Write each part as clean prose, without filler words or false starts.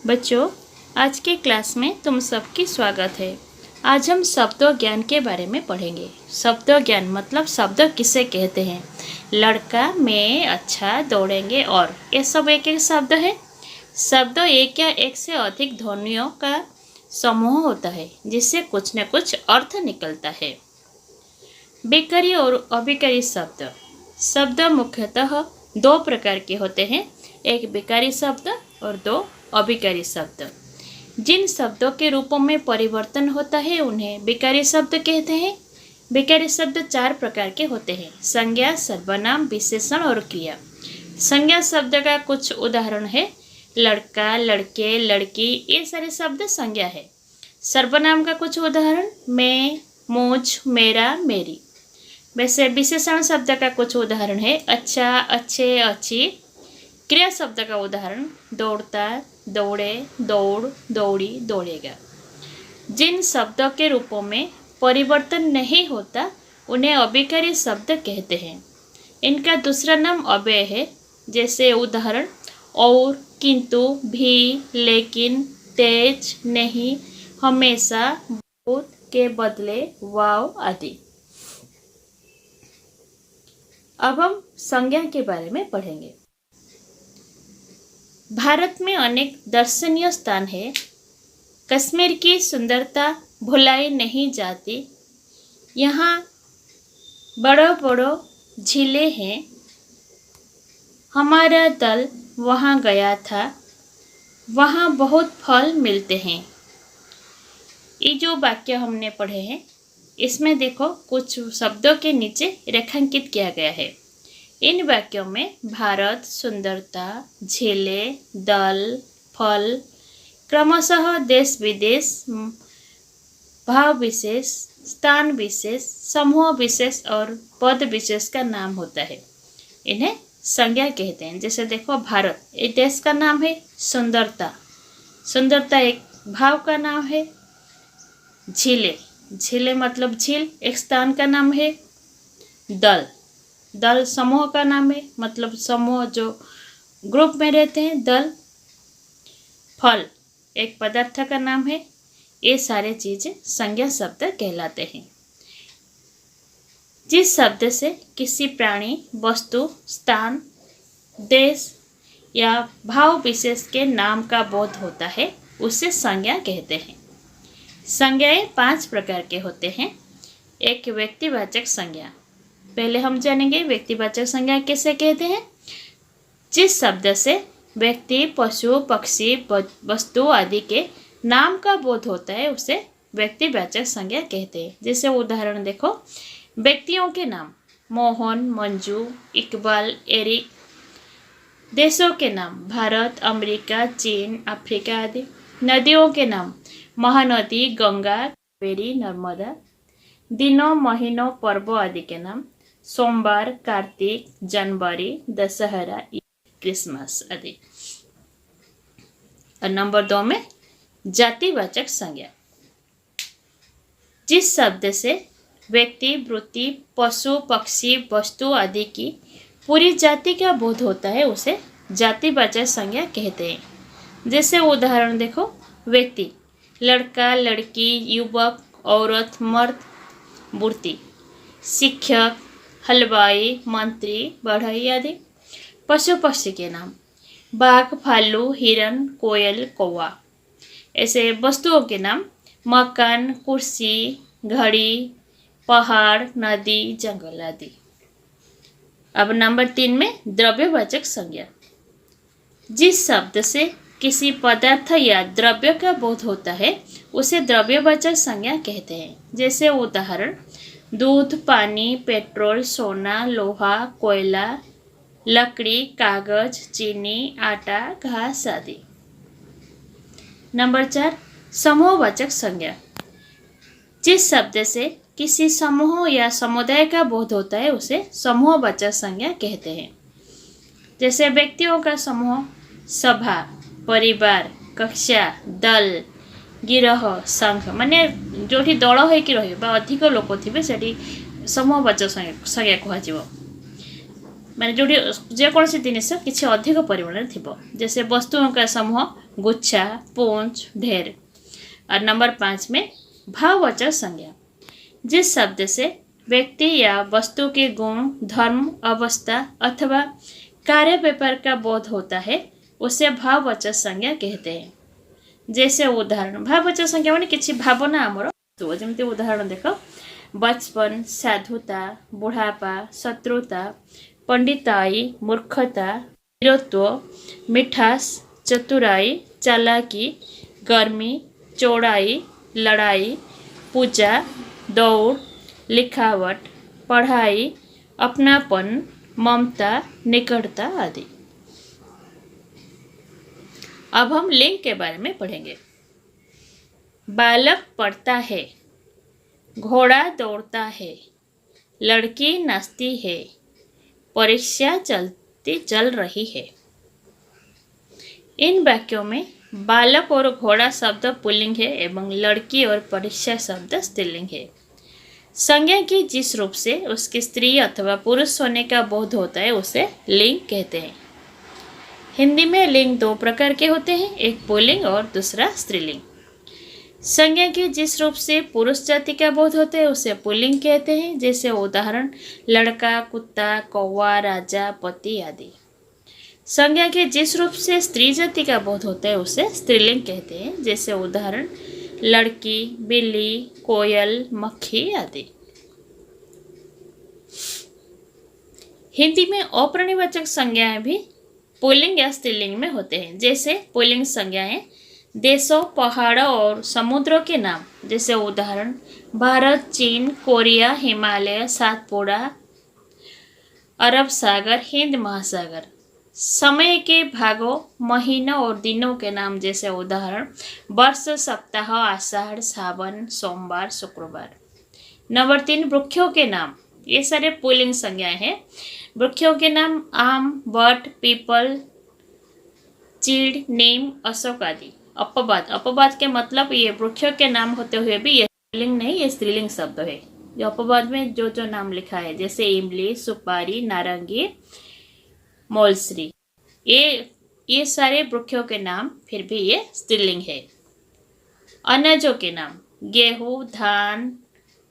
बच्चों, आज के क्लास में तुम सबकी स्वागत है। आज हम शब्द ज्ञान के बारे में पढ़ेंगे। शब्द ज्ञान मतलब शब्द किसे कहते हैं। लड़का, मैं, अच्छा, दौड़ेंगे और ये सब एक एक शब्द है। शब्द एक या एक से अधिक ध्वनियों का समूह होता है जिससे कुछ न कुछ अर्थ निकलता है। बेकारी और अभिकारी शब्द। शब्द मुख्यतः दो प्रकार के होते हैं, एक बेकारी शब्द और दो अभिकारी शब्द। जिन शब्दों के रूपों में परिवर्तन होता है उन्हें बेकारी शब्द कहते हैं। बेकारी शब्द चार प्रकार के होते हैं, संज्ञा, सर्वनाम, विशेषण और क्रिया। संज्ञा शब्द का कुछ उदाहरण है लड़का, लड़के, लड़की, ये सारे शब्द संज्ञा है। सर्वनाम का कुछ उदाहरण मैं, मुझ, मेरा, मेरी। वैसे विशेषण शब्द का कुछ उदाहरण है अच्छा, अच्छे, अच्छी। क्रिया शब्द का उदाहरण दौड़ता, दौड़े, दौड़, दौड़ी, दौड़ेगा। जिन शब्दों के रूपों में परिवर्तन नहीं होता उन्हें अभिकारी शब्द कहते हैं। इनका दूसरा नाम अव्यय है, जैसे उदाहरण और, किंतु, भी, लेकिन, तेज, नहीं, हमेशा, बहुत, के बदले, वाव आदि। अब हम संज्ञा के बारे में पढ़ेंगे। भारत में अनेक दर्शनीय स्थान है। कश्मीर की सुंदरता भुलाई नहीं जाती। यहाँ बड़ो बड़ो झीलें हैं। हमारा दल वहाँ गया था। वहाँ बहुत फल मिलते हैं। ये जो वाक्य हमने पढ़े हैं इसमें देखो कुछ शब्दों के नीचे रेखांकित किया गया है। इन वाक्यों में भारत, सुंदरता, झीलें, दल, फल क्रमशः देश विदेश, भाव विशेष, स्थान विशेष, समूह विशेष और पद विशेष का नाम होता है। इन्हें संज्ञा कहते हैं। जैसे देखो भारत एक देश का नाम है, सुंदरता, सुंदरता एक भाव का नाम है, झीलें, झीलें मतलब झील एक स्थान का नाम है, दल, दल समूह का नाम है मतलब समूह जो ग्रुप में रहते हैं दल, फल एक पदार्थ का नाम है। ये सारे चीजें संज्ञा शब्द कहलाते हैं। जिस शब्द से किसी प्राणी, वस्तु, स्थान, देश या भाव विशेष के नाम का बोध होता है उसे संज्ञा कहते हैं। संज्ञाएं 5 प्रकार के होते हैं। एक व्यक्तिवाचक संज्ञा। पहले हम जानेंगे व्यक्तिवाचक संज्ञा किसे कहते हैं। जिस शब्द से व्यक्ति, पशु, पक्षी, वस्तु आदि के नाम का बोध होता है उसे व्यक्तिवाचक संज्ञा कहते हैं। जैसे उदाहरण देखो, व्यक्तियों के नाम मोहन, मंजू, इकबाल, एरिक। देशों के नाम भारत, अमेरिका, चीन, अफ्रीका आदि। नदियों के नाम महानदी, गंगा, कावेरी, नर्मदा। दिनों, महीनों, पर्वों आदि के नाम सोमवार, कार्तिक, जनवरी, दशहरा, क्रिसमस आदि। और नंबर 2 में जातिवाचक संज्ञा। जिस शब्द से व्यक्ति, वृत्ति, पशु, पक्षी, वस्तु आदि की पूरी जाति का बोध होता है उसे जातिवाचक संज्ञा कहते हैं। जैसे उदाहरण देखो, व्यक्ति लड़का, लड़की, युवक, औरत, मर्द, मूर्ति, शिक्षक, हलवाई, मंत्री, बढ़ई आदि। पशु पक्षी के नाम बाघ, भालू, हिरन, कोयल, कौवा। ऐसे वस्तुओं के नाम मकान, कुर्सी, घड़ी, पहाड़, नदी, जंगल आदि। अब नंबर 3 में द्रव्यवाचक संज्ञा। जिस शब्द से किसी पदार्थ या द्रव्य का बोध होता है उसे द्रव्यवाचक संज्ञा कहते हैं। जैसे उदाहरण दूध, पानी, पेट्रोल, सोना, लोहा, कोयला, लकड़ी, कागज, चीनी, आटा, घास आदि। नंबर 4 समूहवाचक संज्ञा। जिस शब्द से किसी समूह या समुदाय का बोध होता है उसे समूहवाचक संज्ञा कहते हैं। जैसे व्यक्तियों का समूह सभा, परिवार, कक्षा, दल, गिरह, संघ माने जोठी दल होइकी रहिबा अधिक लोक थिबे सेठी समूहवाचक संज्ञा कहाजिवो। माने जोटी जेकोसी जिनिस किसी अधिक परिमाण थिबो जैसे वस्तुओं का समूह गुच्छा पूंछ ढेर। और नंबर 5 में भाववाचक संज्ञा जिस शब्द से व्यक्ति या वस्तु के गुण धर्म अवस्था अथवा कार्य व्यापार का बोध होता है उसे भाववाचक संज्ञा कहते हैं। जैसे उदाहरण भाववाचक संज्ञा माने किसी भावना आमर जमती उदाहरण देख बचपन साधुता बुढ़ापा शत्रुता पंडिताई मूर्खता वीरत्व मिठास चतुराई चालाकी गर्मी चौड़ाई लड़ाई पूजा दौड़ लिखावट पढ़ाई अपनापन ममता निकटता आदि। अब हम लिंग के बारे में पढ़ेंगे। बालक पढ़ता है, घोड़ा दौड़ता है, लड़की नाचती है, परीक्षा चल रही है। इन वाक्यों में बालक और घोड़ा शब्द पुल्लिंग है एवं लड़की और परीक्षा शब्द स्त्रीलिंग है। संज्ञा की जिस रूप से उसके स्त्री अथवा पुरुष होने का बोध होता है उसे लिंग कहते हैं। हिंदी में लिंग दो प्रकार के होते हैं, एक पुल्लिंग और दूसरा स्त्रीलिंग। संज्ञा की जिस रूप से पुरुष जाति का बोध होता है उसे पुल्लिंग कहते हैं। जैसे उदाहरण लड़का कुत्ता कौवा राजा पति आदि। संज्ञा के जिस रूप से स्त्री जाति का बोध होता है उसे स्त्रीलिंग कहते हैं। जैसे उदाहरण लड़की बिल्ली कोयल मक्खी आदि। हिंदी में अप्राणीवाचक संज्ञाएं भी पुल्लिंग या स्त्रीलिंग में होते हैं। जैसे पुल्लिंग संज्ञाएं देशों पहाड़ों और समुद्रों के नाम। जैसे उदाहरण भारत चीन कोरिया हिमालय सातपुड़ा अरब सागर हिंद महासागर। समय के भागों महीनों और दिनों के नाम। जैसे उदाहरण वर्ष सप्ताह आषाढ़ सावन सोमवार शुक्रवार। नंबर 3 वृक्षों के नाम। ये सारे पुल्लिंग संज्ञाएं हैं। वृक्षों के नाम आम वट पीपल चीड़ नीम अशोक आदि। अपवाद अपवाद के मतलब ये वृक्षों के नाम होते हुए भी ये पुल्लिंग नहीं ये स्त्रीलिंग शब्द है। जो अपवाद में जो नाम लिखा है जैसे इमली सुपारी नारंगी मोलश्री ये सारे वृक्षों के नाम फिर भी ये स्त्रीलिंग है। अनाजों के नाम गेहूं धान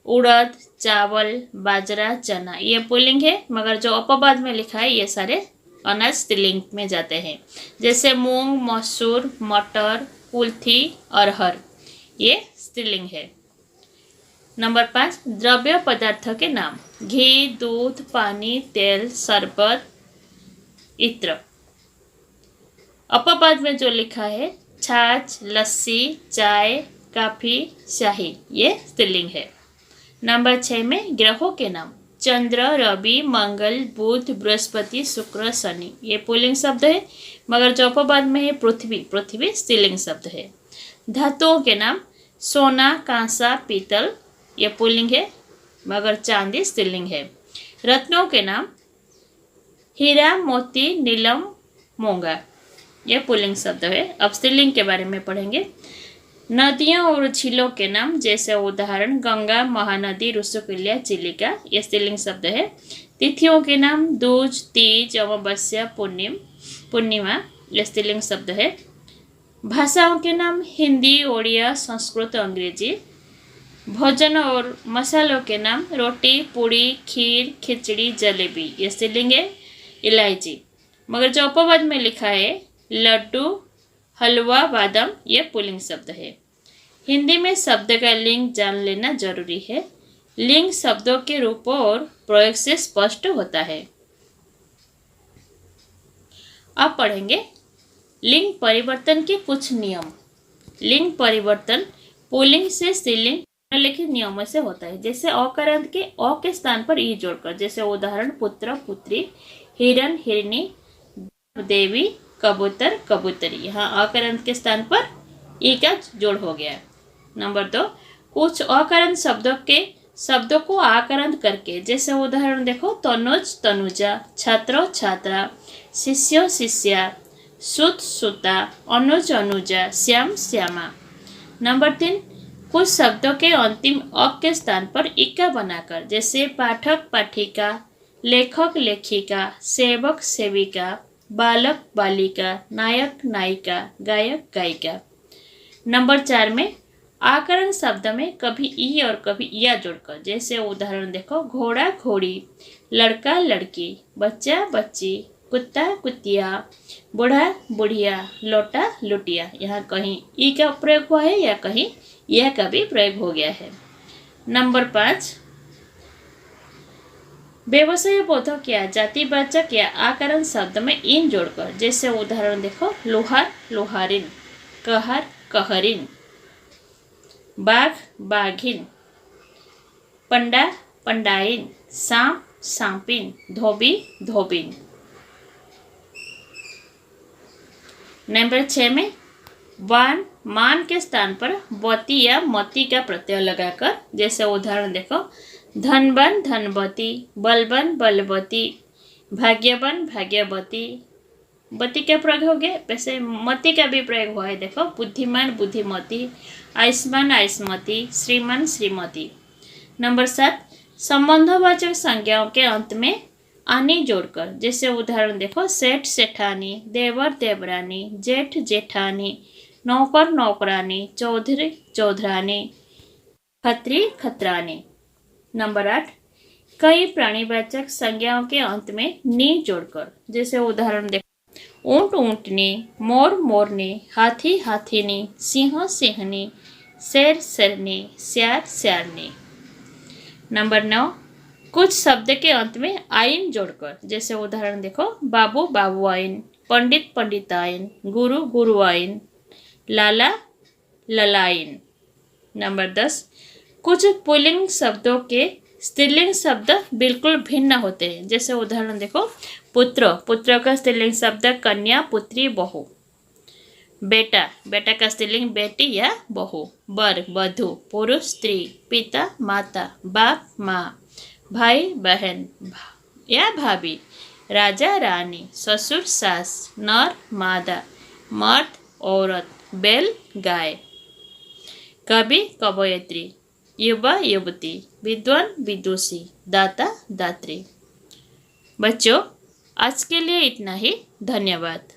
उड़द चावल बाजरा चना ये पुल्लिंग है मगर जो अपवाद में लिखा है ये सारे अनाज स्त्रीलिंग में जाते हैं। जैसे मूंग मसूर मटर कुल्थी अरहर ये स्त्रीलिंग है। नंबर 5 द्रव्य पदार्थ के नाम घी दूध पानी तेल शरबत इत्र। अपवाद में जो लिखा है छाछ लस्सी चाय काफी शाही ये स्त्रीलिंग है। नंबर 6 में ग्रहों के नाम चंद्र रवि मंगल बुध बृहस्पति शुक्र शनि ये पुल्लिंग शब्द है मगर जो अपवाद में है पृथ्वी स्त्रीलिंग शब्द है। धातुओं के नाम सोना कांसा पीतल ये पुल्लिंग है मगर चांदी स्त्रीलिंग है। रत्नों के नाम हीरा मोती नीलम मूंगा ये पुल्लिंग शब्द है। अब स्त्रीलिंग के बारे में पढ़ेंगे। नदियों और झीलों के नाम जैसे उदाहरण गंगा महानदी रुसुकुल्या चिलिका ये स्त्रीलिंग शब्द है। तिथियों के नाम दूज तीज अमावस्या पूर्णिमा ये स्त्रीलिंग शब्द है। भाषाओं के नाम हिंदी ओडिया संस्कृत अंग्रेजी। भोजन और मसालों के नाम रोटी पूड़ी खीर खिचड़ी जलेबी ये स्त्रीलिंग है। इलायची मगर जो अपवाद में लिखा है लड्डू हलवा बादाम ये पुल्लिंग शब्द है। हिंदी में शब्द का लिंग जान लेना जरूरी है। लिंग शब्दों के रूपों और प्रयोग से स्पष्ट होता है। अब पढ़ेंगे लिंग परिवर्तन के कुछ नियम। लिंग परिवर्तन पुल्लिंग से स्त्रीलिंग निम्नलिखित नियमों से होता है। जैसे अकारांत के अ के स्थान पर ई जोड़कर। जैसे उदाहरण पुत्र पुत्री हिरण हिरणी देवी कबूतर कबूतरी। यहाँ अकारांत के स्थान पर ई का जोड़ हो गया। नंबर 2 कुछ अकारांत शब्दों को आकारांत करके। जैसे उदाहरण देखो तनुज तनुजा छात्र छात्रा शिष्य शिष्या सुत सुता अनुज अनुजा श्याम श्यामा। नंबर 3 कुछ शब्दों के अंतिम अ के स्थान पर इका बनाकर। जैसे पाठक पाठिका लेखक लेखिका, सेवक सेविका, बालक बालिका, नायक नायिका, गायक गायिका। नंबर 4 में आकरण शब्द में कभी ई और कभी या जोड़कर, जैसे उदाहरण देखो, घोड़ा घोड़ी, लड़का लड़की, बच्चा बच्ची, कुत्ता कुतिया, बूढ़ा बुढ़िया, लोटा लुटिया। यहाँ कहीं ई का प्रयोग हुआ है या कहीं यह का भी प्रयोग हो गया है। नंबर 5 व्यवसाय बोधक या जातिवाचक या आकरण शब्द में इन जोड़कर, जैसे उदाहरण देखो, लोहार लोहारिन, कहर कहरिन, बाघ बाघिन, पंडा पंडाइन, सांप सांपिन, धोबी धोबिन। नंबर 6 में वान मान के स्थान पर वती या मती का प्रत्यय लगाकर, जैसे उदाहरण देखो, धनवान धनवती, बलवान बलवती, भाग्यवान भाग्यवती। वती का प्रयोग हो गया, वैसे मती का भी प्रयोग हुआ है, देखो, बुद्धिमान बुद्धिमती, आयुष्मान आयुष्मती, श्रीमान श्रीमती। नंबर 7 संबंधवाचक संज्ञाओं के अंत में आनी जोड़कर, जैसे उदाहरण देखो, सेठ सेठानी, देवर देवरानी, जेठ जेठानी, नौकर नौकरानी, चौधरी चौधरानी, खत्री खतरानी। नंबर 8 कई प्राणीवाचक संज्ञाओं के अंत में नी जोड़कर, जैसे उदाहरण देखो, ऊंट ऊंटनी, मोर मोरनी, हाथी हाथीनी, सिंह सिंहनी, शेर शेरनी, स्यार स्यारनी। नंबर 9 कुछ शब्द के अंत में आइन जोड़कर, जैसे उदाहरण देखो, बाबू बाबू आइन, पंडित पंडिताइन, गुरु गुरु आइन, लाला ललाइन। नंबर 10 कुछ पुल्लिंग शब्दों के स्त्रीलिंग शब्द बिल्कुल भिन्न होते हैं, जैसे उदाहरण देखो, पुत्र पुत्र का स्त्रीलिंग शब्द कन्या पुत्री बहू, बेटा बेटा का स्त्रीलिंग बेटी या बहू, वर वधू, पुरुष स्त्री, पिता माता, बाप माँ, भाई बहन या भाभी, राजा रानी, ससुर सास, नर मादा, मर्द औरत, बैल गाय, कवि कवयित्री, युवा युवती, विद्वान विदुषी, दाता दात्री। बच्चों आज के लिए इतना ही। धन्यवाद।